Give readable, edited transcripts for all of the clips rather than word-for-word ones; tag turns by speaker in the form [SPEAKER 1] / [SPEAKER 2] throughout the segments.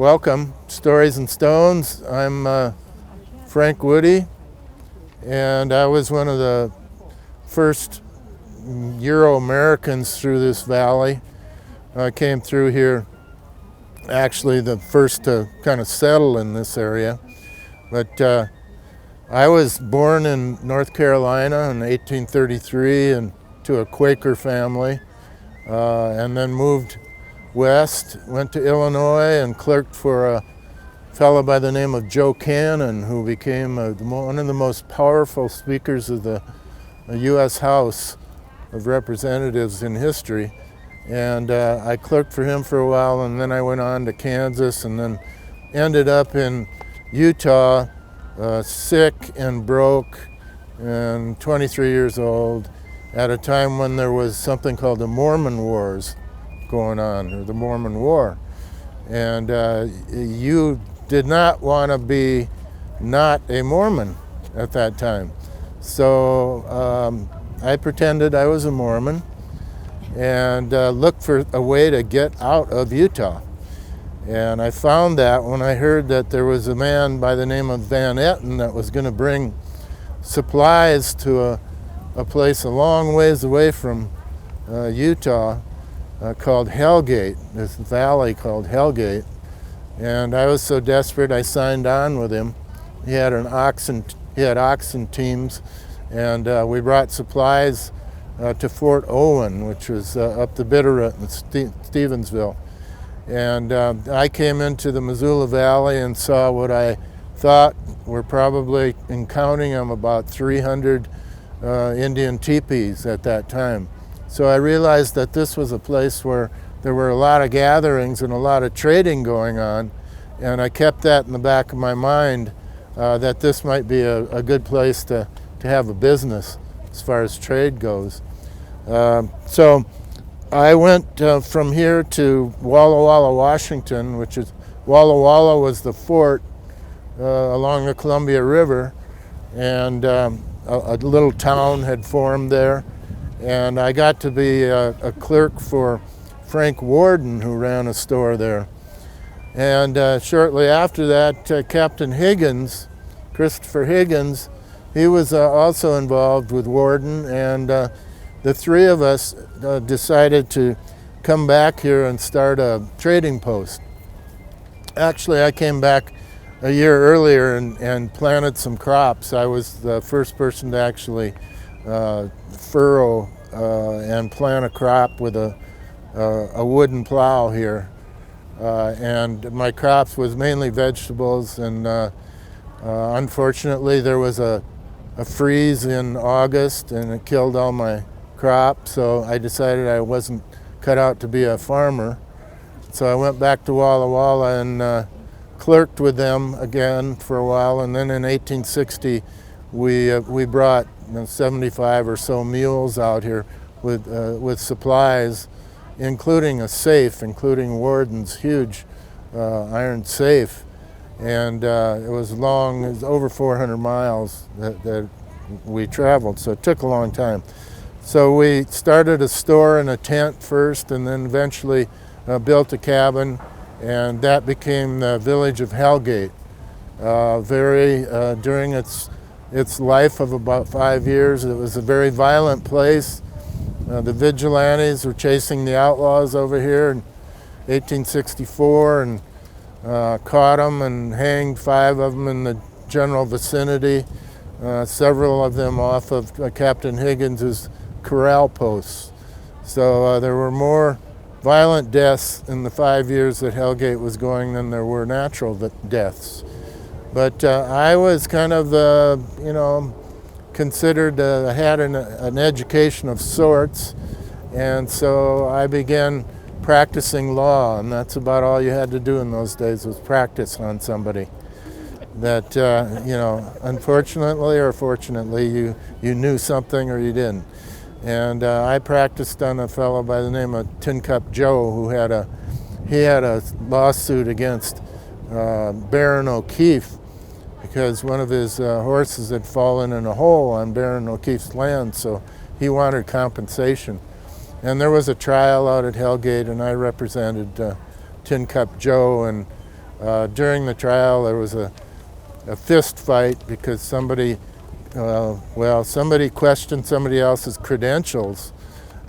[SPEAKER 1] Welcome, Stories and Stones. I'm Frank Woody, and I was one of the first Euro-Americans through this valley. I came through here, actually the first to kind of settle in this area. But I was born in North Carolina in 1833 and to a Quaker family, and then moved west, went to Illinois and clerked for a fellow by the name of Joe Cannon, who became one of the most powerful speakers of the U.S. House of Representatives in history. And I clerked for him for a while, and then I went on to Kansas, and then ended up in Utah, sick and broke and 23 years old, at a time when there was something called the Mormon Wars going on, or the Mormon War. And you did not want to be not a Mormon at that time. So I pretended I was a Mormon and looked for a way to get out of Utah. And I found that when I heard that there was a man by the name of Van Etten that was going to bring supplies to a place a long ways away from Utah, called Hellgate, this valley called Hellgate. And I was so desperate I signed on with him. He had oxen teams, and we brought supplies to Fort Owen, which was up the Bitterroot in Stevensville. And I came into the Missoula Valley and saw what I thought were probably, in counting them, about 300 Indian teepees at that time. So I realized that this was a place where there were a lot of gatherings and a lot of trading going on, and I kept that in the back of my mind, that this might be a good place to have a business as far as trade goes. So I went from here to Walla Walla, Washington, which is, Walla Walla was the fort along the Columbia River, and a little town had formed there. And I got to be a clerk for Frank Worden, who ran a store there. And shortly after that, Captain Higgins, Christopher Higgins, he was also involved with Worden, and the three of us decided to come back here and start a trading post. Actually, I came back a year earlier and planted some crops. I was the first person to actually furrow and plant a crop with a wooden plow here. And my crops was mainly vegetables, and unfortunately there was a freeze in August and it killed all my crops, so I decided I wasn't cut out to be a farmer. So I went back to Walla Walla and clerked with them again for a while, and then in 1860 we brought 75 or so mules out here with supplies, including a safe, including Worden's huge iron safe. And it was long, it was over 400 miles that we traveled, so it took a long time. So we started a store in a tent first, and then eventually built a cabin, and that became the village of Hellgate. During its life of about 5 years, it was a very violent place. The vigilantes were chasing the outlaws over here in 1864 and caught them and hanged 5 of them in the general vicinity, several of them off of Captain Higgins's corral posts. So there were more violent deaths in the 5 years that Hellgate was going than there were natural deaths. But I was kind of, considered, had an education of sorts, and so I began practicing law, and that's about all you had to do in those days, was practice on somebody. That, unfortunately or fortunately, you knew something or you didn't. And I practiced on a fellow by the name of Tin Cup Joe, who had a lawsuit against Baron O'Keefe, because one of his horses had fallen in a hole on Baron O'Keefe's land, so he wanted compensation. And there was a trial out at Hellgate, and I represented Tin Cup Joe, and During the trial, there was a fist fight because somebody questioned somebody else's credentials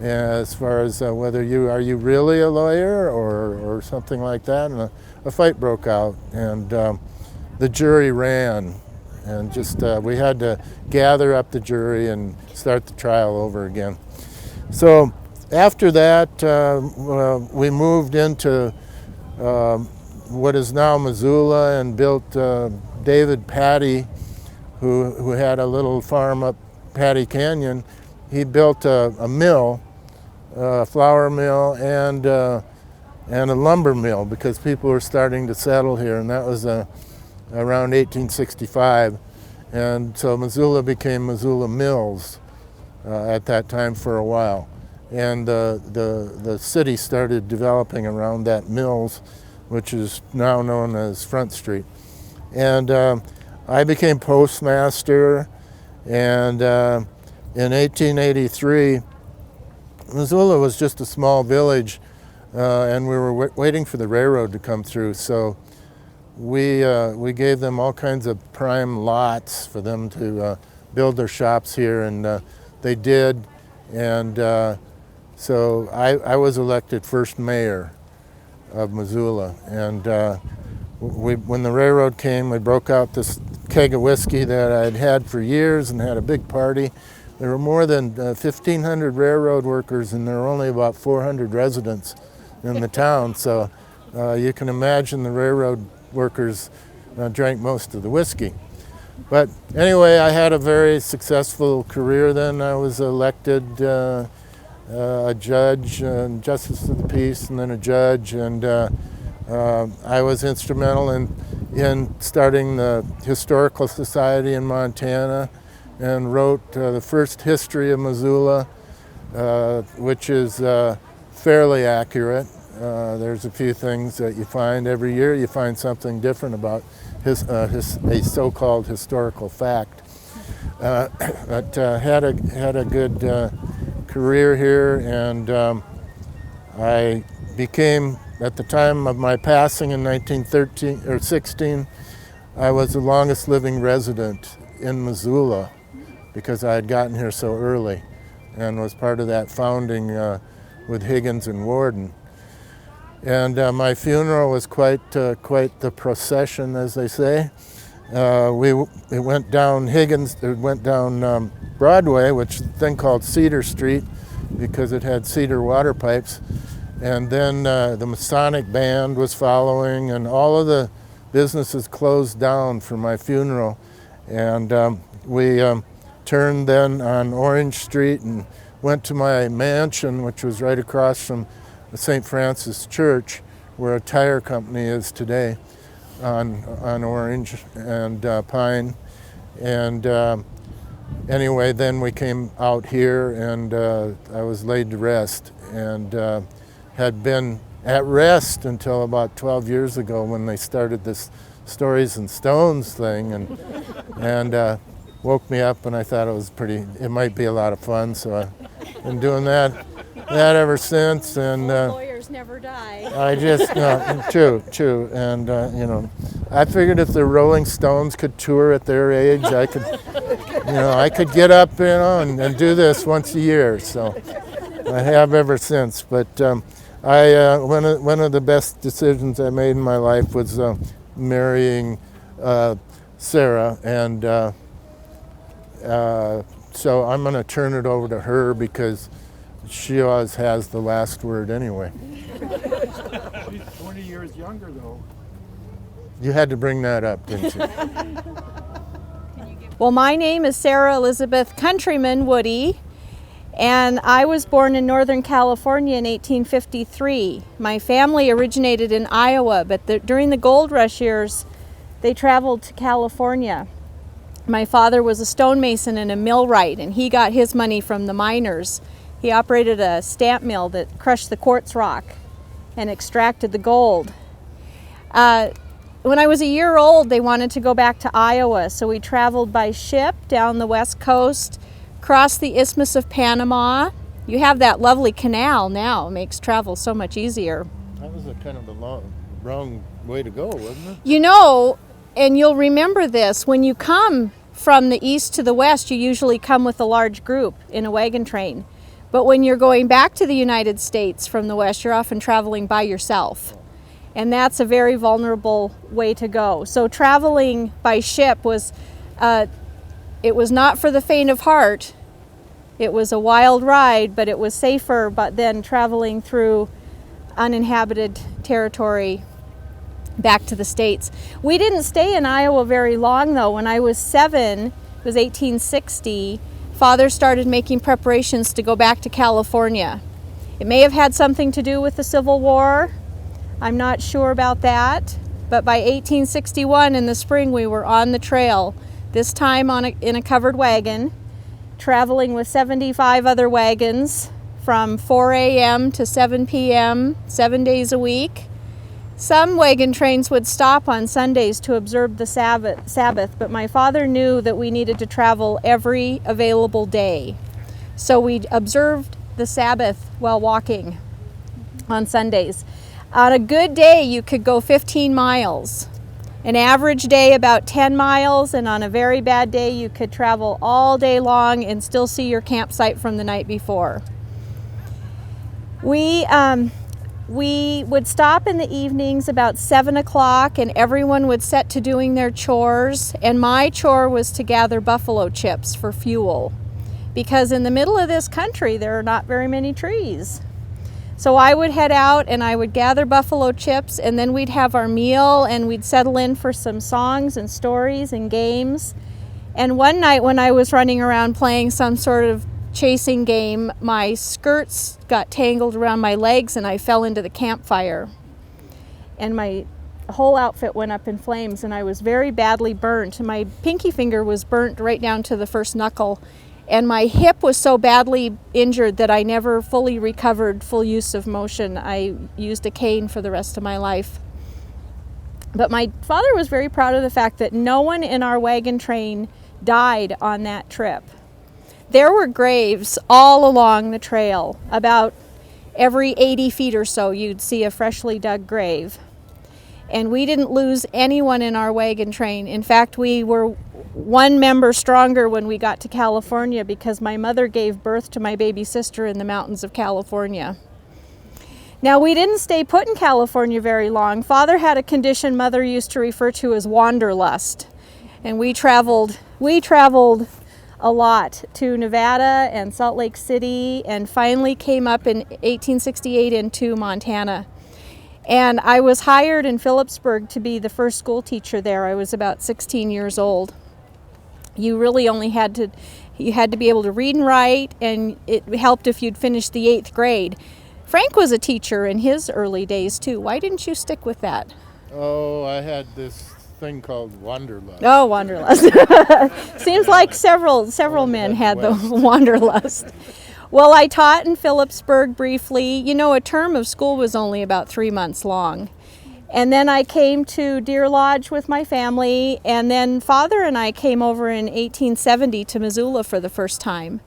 [SPEAKER 1] as far as whether are you really a lawyer or something like that, and a fight broke out, and the jury ran, and just we had to gather up the jury and start the trial over again. So after that, we moved into what is now Missoula and built David Patty, who had a little farm up Patty Canyon. He built a mill, a flour mill, and a lumber mill because people were starting to settle here, and that was around 1865. And so Missoula became Missoula Mills at that time for a while. And the city started developing around that mills, which is now known as Front Street. And I became postmaster, and in 1883, Missoula was just a small village, and we were waiting for the railroad to come through. So we gave them all kinds of prime lots for them to build their shops here, and they did. And so I was elected first mayor of Missoula. And when the railroad came, we broke out this keg of whiskey that I'd had for years and had a big party. There were more than 1,500 railroad workers, and there were only about 400 residents in the town. So you can imagine the railroad workers drank most of the whiskey. But anyway, I had a very successful career then. I was elected a judge and justice of the peace, and then a judge, and I was instrumental in starting the Historical Society in Montana, and wrote the first history of Missoula, which is fairly accurate. There's a few things that you find every year. You find something different about a so-called historical fact. But had a good career here, and I became, at the time of my passing in 1916, I was the longest living resident in Missoula because I had gotten here so early and was part of that founding with Higgins and Worden. And my funeral was quite the procession, as they say. It went down Broadway, which is then called Cedar Street because it had cedar water pipes. And then the Masonic band was following, and all of the businesses closed down for my funeral. And we turned then on Orange Street and went to my mansion, which was right across from the St. Francis Church, where a tire company is today, on Orange and Pine. And anyway, then we came out here, and I was laid to rest, and had been at rest until about 12 years ago when they started this Stories and Stones thing, and woke me up, and I thought it might be a lot of fun, so I've been doing that ever since. And
[SPEAKER 2] lawyers never die.
[SPEAKER 1] I just true, and I figured if the Rolling Stones could tour at their age, I could get up, and do this once a year. So I have ever since. But one of the best decisions I made in my life was marrying Sarah, and so I'm going to turn it over to her because she always has the last word anyway.
[SPEAKER 3] She's 20 years younger, though.
[SPEAKER 1] You had to bring that up, didn't you?
[SPEAKER 2] Well, my name is Sarah Elizabeth Countryman Woody, and I was born in Northern California in 1853. My family originated in Iowa, but during the gold rush years, they traveled to California. My father was a stonemason and a millwright, and he got his money from the miners. He operated a stamp mill that crushed the quartz rock and extracted the gold. When I was a year old, they wanted to go back to Iowa, so we traveled by ship down the west coast, crossed the Isthmus of Panama. You have that lovely canal now. It makes travel so much easier.
[SPEAKER 1] That was a kind of a wrong way to go, wasn't it?
[SPEAKER 2] You know, and you'll remember this, when you come from the east to the west, you usually come with a large group in a wagon train. But when you're going back to the United States from the west, you're often traveling by yourself. And that's a very vulnerable way to go. So traveling by ship was, it was not for the faint of heart. It was a wild ride, but it was safer than traveling through uninhabited territory back to the States. We didn't stay in Iowa very long though. When I was 7, it was 1860, Father started making preparations to go back to California. It may have had something to do with the Civil War. I'm not sure about that. But by 1861 in the spring, we were on the trail, this time in a covered wagon, traveling with 75 other wagons from 4 a.m. to 7 p.m., 7 days a week. Some wagon trains would stop on Sundays to observe the Sabbath, but my father knew that we needed to travel every available day. So we observed the Sabbath while walking on Sundays. On a good day, you could go 15 miles. An average day, about 10 miles, and on a very bad day, you could travel all day long and still see your campsite from the night before. We would stop in the evenings about 7 o'clock, and everyone would set to doing their chores, and my chore was to gather buffalo chips for fuel, because in the middle of this country there are not very many trees. So I would head out and I would gather buffalo chips, and then we'd have our meal and we'd settle in for some songs and stories and games. And one night when I was running around playing some sort of chasing game, my skirts got tangled around my legs and I fell into the campfire. And my whole outfit went up in flames and I was very badly burnt. My pinky finger was burnt right down to the first knuckle. And my hip was so badly injured that I never fully recovered full use of motion. I used a cane for the rest of my life. But my father was very proud of the fact that no one in our wagon train died on that trip. There were graves all along the trail. About every 80 feet or so, you'd see a freshly dug grave. And we didn't lose anyone in our wagon train. In fact, we were one member stronger when we got to California because my mother gave birth to my baby sister in the mountains of California. Now, we didn't stay put in California very long. Father had a condition Mother used to refer to as wanderlust. And we traveled a lot to Nevada and Salt Lake City, and finally came up in 1868 into Montana. And I was hired in Phillipsburg to be the first school teacher there. I was about 16 years old. You really only had to be able to read and write, and it helped if you'd finished the 8th grade. Frank was a teacher in his early days too. Why didn't you stick with that?
[SPEAKER 1] Oh, I had this thing called wanderlust.
[SPEAKER 2] Oh, wanderlust. Seems like several men had the wanderlust. Well, I taught in Phillipsburg briefly. You know, a term of school was only about 3 months long. And then I came to Deer Lodge with my family, and then Father and I came over in 1870 to Missoula for the first time.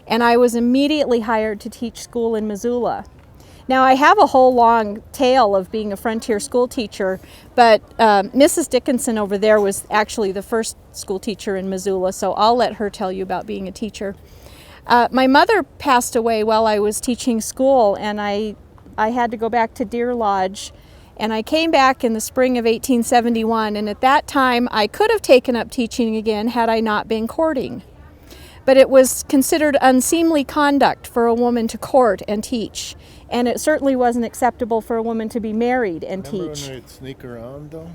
[SPEAKER 2] And I was immediately hired to teach school in Missoula. Now, I have a whole long tale of being a frontier school teacher, but Mrs. Dickinson over there was actually the first school teacher in Missoula, so I'll let her tell you about being a teacher. My mother passed away while I was teaching school, and I had to go back to Deer Lodge. And I came back in the spring of 1871, and at that time I could have taken up teaching again had I not been courting. But it was considered unseemly conduct for a woman to court and teach, and it certainly wasn't acceptable for a woman to be married and
[SPEAKER 1] Remember
[SPEAKER 2] teach.
[SPEAKER 1] when we'd sneak around, though?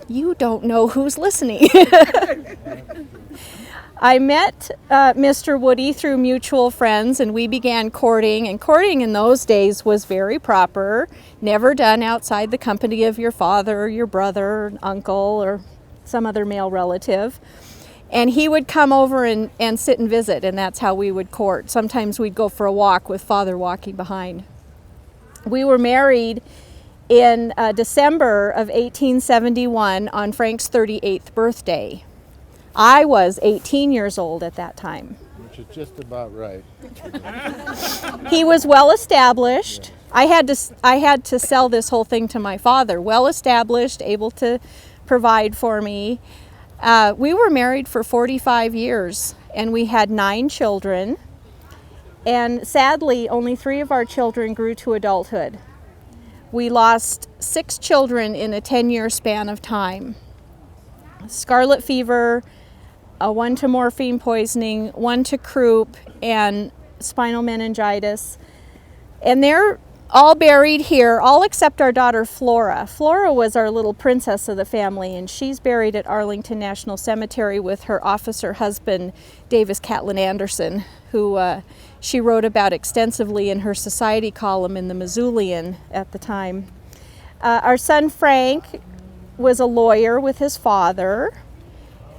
[SPEAKER 2] You don't know who's listening. I met Mr. Woody through mutual friends, and we began courting. And courting in those days was very proper, never done outside the company of your father or your brother or uncle or some other male relative. And he would come over and sit and visit, and that's how we would court. Sometimes we'd go for a walk with Father walking behind. We were married in December of 1871 on Frank's 38th birthday. I was 18 years old at that time.
[SPEAKER 1] which is just about right.
[SPEAKER 2] He was well established. I had to sell this whole thing to my father. Well established, able to provide for me. We were married for 45 years, and we had 9 children. And sadly, only 3 of our children grew to adulthood. We lost 6 children in a 10-year span of time. Scarlet fever, 1 to morphine poisoning, 1 to croup, and spinal meningitis. And they're all buried here, all except our daughter Flora. Flora was our little princess of the family, and she's buried at Arlington National Cemetery with her officer husband, Davis Catlin Anderson, who she wrote about extensively in her society column in the Missoulian at the time. Our son Frank was a lawyer with his father,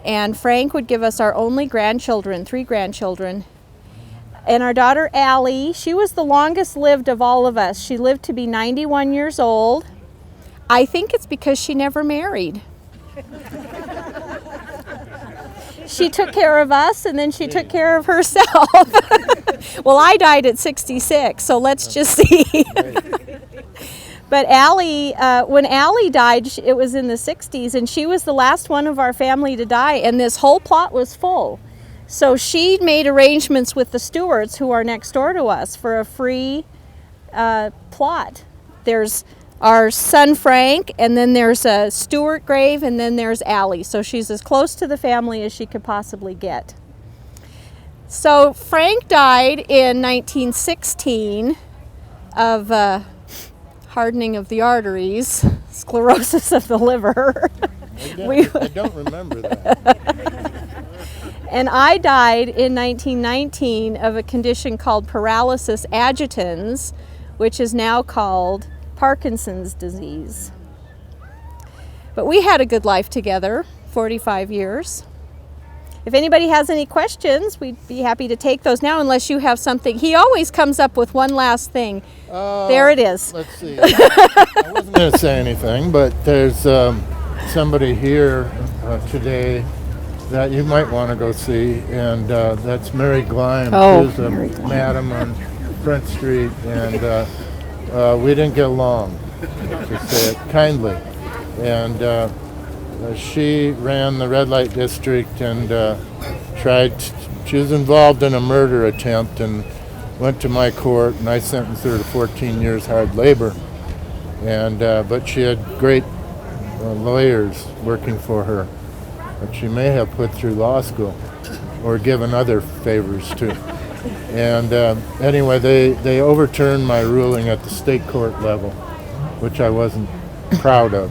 [SPEAKER 2] and Frank would give us our only grandchildren, 3 grandchildren. And our daughter Allie, she was the longest lived of all of us. She lived to be 91 years old. I think it's because she never married. She took care of us, and then she took care of herself. Well, I died at 66, so let's just see. But Allie, when Allie died, it was in the 60s, and she was the last one of our family to die, and this whole plot was full. So she made arrangements with the Stewarts, who are next door to us, for a free plot. There's our son Frank, and then there's a Stewart grave, and then there's Allie. So she's as close to the family as she could possibly get. So Frank died in 1916 of hardening of the arteries, sclerosis of the liver.
[SPEAKER 1] I don't remember that.
[SPEAKER 2] And I died in 1919 of a condition called paralysis agitans, which is now called Parkinson's disease. But we had a good life together, 45 years. If anybody has any questions, we'd be happy to take those now, unless you have something. He always comes up with one last thing. There it is.
[SPEAKER 1] Let's see. I wasn't going to say anything, but there's somebody here today that you might want to go see, and that's Mary Gleim. She's a madam on Front Street, and we didn't get along, to say it kindly. And she ran the red light district and she was involved in a murder attempt and went to my court, and I sentenced her to 14 years hard labor. And but she had great lawyers working for her, that she may have put through law school or given other favors to. And anyway, they overturned my ruling at the state court level, which I wasn't proud of.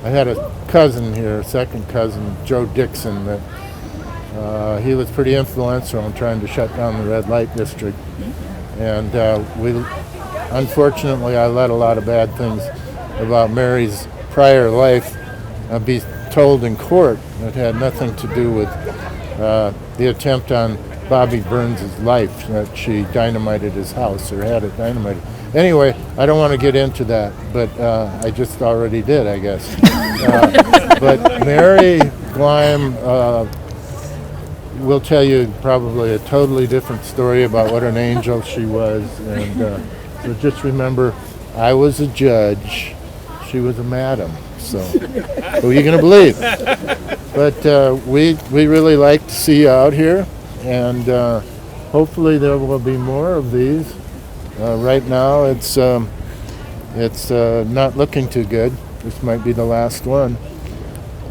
[SPEAKER 1] I had a cousin here, a second cousin, Joe Dixon, that he was pretty influential in trying to shut down the red light district. And unfortunately, I let a lot of bad things about Mary's prior life be told in court that had nothing to do with the attempt on Bobby Burns' life, that she dynamited his house or had it dynamited. Anyway, I don't want to get into that, but I just already did, I guess. But Mary Gleim will tell you probably a totally different story about what an angel she was. And so just remember, I was a judge, she was a madam. So who are you going to believe? But we really like to see you out here, and hopefully there will be more of these. Right now it's not looking too good. This might be the last one.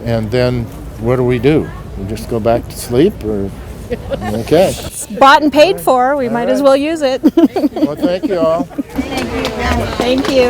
[SPEAKER 1] And then what do? We just go back to sleep, or okay?
[SPEAKER 2] It's bought and paid for. We might as well use it.
[SPEAKER 1] Well, thank you all.
[SPEAKER 2] Thank you.